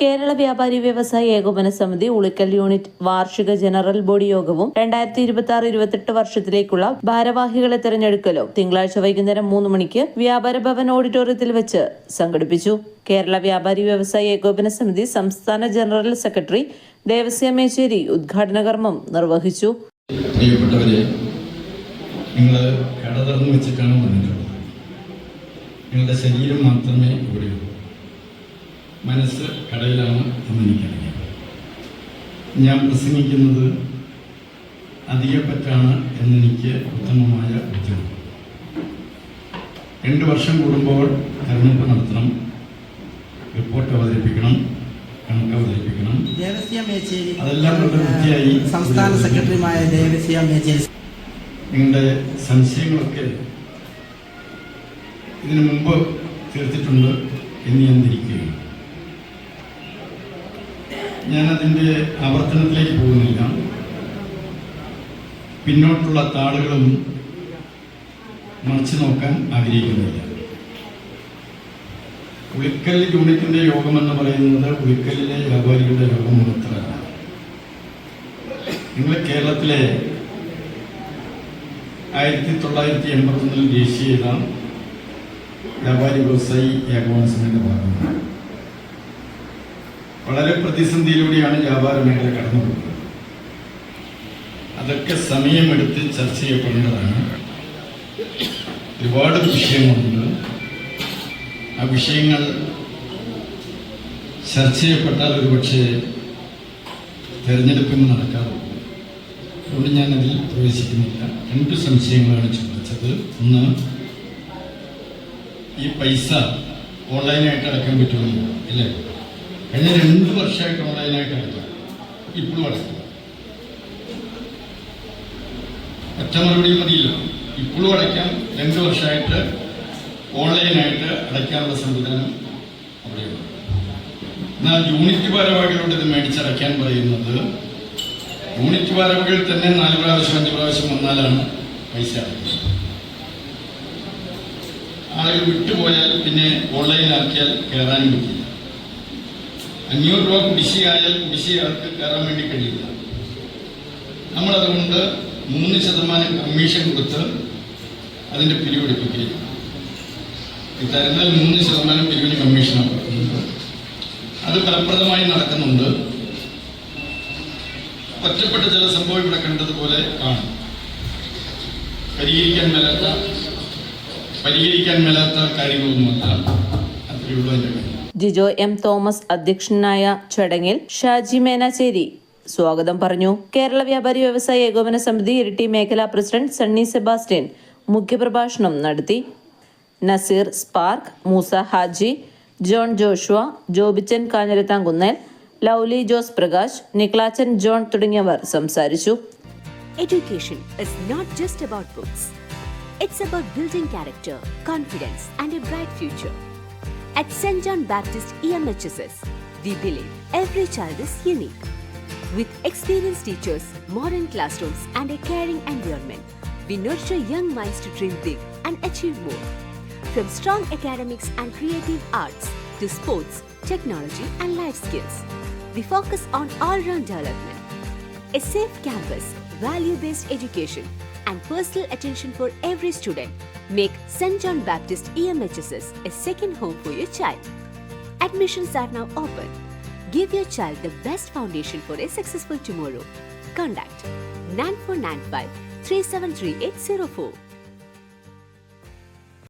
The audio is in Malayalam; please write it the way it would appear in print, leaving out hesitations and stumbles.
കേരള വ്യാപാരി വ്യവസായി ഏകോപന സമിതി ഉളിക്കൽ യൂണിറ്റ് വാർഷിക ജനറൽ ബോഡി യോഗവും 2026-28 വർഷത്തിലേക്കുള്ള ഭാരവാഹികളെ തെരഞ്ഞെടുക്കലും തിങ്കളാഴ്ച വൈകുന്നേരം 3 മണിക്ക് വ്യാപാര ഭവൻ ഓഡിറ്റോറിയത്തിൽ വെച്ച് സംഘടിപ്പിച്ചു. കേരള വ്യാപാരി വ്യവസായി ഏകോപന സമിതി സംസ്ഥാന ജനറൽ സെക്രട്ടറി ദേവസ്യ മേച്ചേരി ഉദ്ഘാടന കർമ്മം നിർവഹിച്ചു. പ്രിയപ്പെട്ടവരെ, നിങ്ങൾ കട തുറന്നു വെച്ചിട്ടാണ് വന്നിട്ടുള്ളത്. നിങ്ങളുടെ ശരീരം മാത്രമേ ഇവിടെയുള്ളൂ, മനസ്സ് കടയിലാണ് എന്ന് എനിക്കറിയാം. ഞാൻ പ്രസംഗിക്കുന്നത് അധികപ്പറ്റാണ് എന്നെനിക്ക് ഉത്തമമായ ബുദ്ധിമുട്ട്. 2 വർഷം കൂടുമ്പോൾ തെരഞ്ഞെടുപ്പ് നടത്തണം, റിപ്പോർട്ട് അവതരിപ്പിക്കണം, കണക്ക് അവതരിപ്പിക്കണം. അതെല്ലാം വളരെ വൃത്തിയായി സംസ്ഥാന സെക്രട്ടറിയുമായ ദേവസ്യ മേച്ചേരി, നിങ്ങളുടെ സംശയങ്ങളൊക്കെ ഇതിനു മുമ്പ് തീർത്തിട്ടുണ്ട് എന്ന് ഞാൻ ധരിക്കുകയാണ്. ഞാനതിൻ്റെ ആവർത്തനത്തിലേക്ക് പോകുന്നില്ല. പിന്നോട്ടുള്ള താളുകളും മറിച്ചു നോക്കാൻ ആഗ്രഹിക്കുന്നില്ല. ഉളിക്കൽ യൂണിറ്റിൻ്റെ യോഗമെന്ന് പറയുന്നത് ഉളിക്കലിലെ വ്യാപാരികളുടെ യോഗം മാത്രമല്ല. നിങ്ങൾ കേരളത്തിലെ 1981 ദേശീയ വ്യാപാരി വ്യവസായി ഏകോപന സമിതിയുടെ ഭാഗമാണ്. വളരെ പ്രതിസന്ധിയിലൂടെയാണ് വ്യാപാര മേഖല കടന്നുപോകുന്നത്. അതൊക്കെ സമയമെടുത്ത് ചർച്ച ചെയ്യപ്പെടേണ്ടതാണ്. ഒരുപാട് വിഷയങ്ങളുണ്ട്. ആ വിഷയങ്ങൾ ചർച്ച ചെയ്യപ്പെട്ടാൽ ഒരുപക്ഷെ തെരഞ്ഞെടുപ്പിന് നടക്കാറുള്ളൂ. അതുകൊണ്ട് ഞാനതിൽ പ്രവേശിക്കുന്നില്ല. 2 സംശയങ്ങളാണ് ചോദിച്ചത്. ഒന്ന്, ഈ പൈസ ഓൺലൈനായിട്ട് അടക്കാൻ പറ്റുമല്ലോ അല്ലേ? കഴിഞ്ഞ 2 വർഷമായിട്ട് ഓൺലൈനായിട്ട് അടയ്ക്കാം, ഇപ്പോഴും അടയ്ക്കാം. ഒറ്റ മറുപടി മതിയില്ല, ഇപ്പോഴും അടയ്ക്കാം. 2 വർഷമായിട്ട് ഓൺലൈനായിട്ട് അടയ്ക്കാനുള്ള സംവിധാനം അവിടെയുണ്ട്. എന്നാൽ യൂണിറ്റ് ഭാരവാഹികളോട് ഇത് മേടിച്ചടയ്ക്കാൻ പറയുന്നത്, യൂണിറ്റ് ഭാരവാഹികൾ തന്നെ 4 പ്രാവശ്യം 5 പ്രാവശ്യം വന്നാലാണ് പൈസ അടയ്ക്കുന്നത്. ആളുകൾ വിട്ടുപോയാൽ പിന്നെ ഓൺലൈനാക്കിയാൽ കയറാനും പറ്റില്ല. 500 രൂപ കുടിശ്ശികയായാൽ കുടിശ്ശികയാൾക്ക് കയറാൻ വേണ്ടി കഴിയില്ല. നമ്മളതുകൊണ്ട് 3% കമ്മീഷൻ കൊടുത്ത് അതിൻ്റെ പിരിവെടുപ്പിക്കുകയും തരുന്നതിൽ 3% പിരിവിന് കമ്മീഷനാണ് കൊടുക്കുന്നത്. അത് ഫലപ്രദമായി നടക്കുന്നുണ്ട്. ഒറ്റപ്പെട്ട ചില സംഭവം ഇവിടെ കണ്ടതുപോലെ കാണും. പരിഹരിക്കാൻ മേലാത്ത കാര്യങ്ങളൊന്നുമല്ല. അത്രയുള്ളൂ എൻ്റെ കാര്യം. ജിജോ എം തോമസ് അധ്യക്ഷനായ ചടങ്ങിൽ ഷാജി മേനാച്ചേരി സ്വാഗതം പറഞ്ഞു. കേരള വ്യാപാരി വ്യവസായി ഏകോപന സമിതി ഇരിട്ടി മേഖലാ പ്രസിഡന്റ് സണ്ണി സെബാസ്റ്റ്യൻ മുഖ്യപ്രഭാഷണം നടത്തി. നസീർ സ്പാർക്ക്, മൂസ ഹാജി, ജോൺ ജോഷുവ, ജോബിച്ചൻ കാഞ്ഞിരത്താംകുന്നേൽ, ലൗലി ജോസ് പ്രകാശ്, നിക്ലാച്ചൻ ജോൺ തുടങ്ങിയവർ സംസാരിച്ചു. Education is not just about books. It's about building character, confidence, and a bright future. At St. John Baptist EMHSS, we believe every child is unique. With experienced teachers, modern classrooms, and a caring environment, we nurture young minds to dream big and achieve more. From strong academics and creative arts to sports, technology, and life skills, we focus on all-round development. A safe campus, value-based education, and personal attention for every student make St. John Baptist EMHSS a second home for your child. Admissions are now open. Give your child the best foundation for a successful tomorrow. Contact 9495 373804.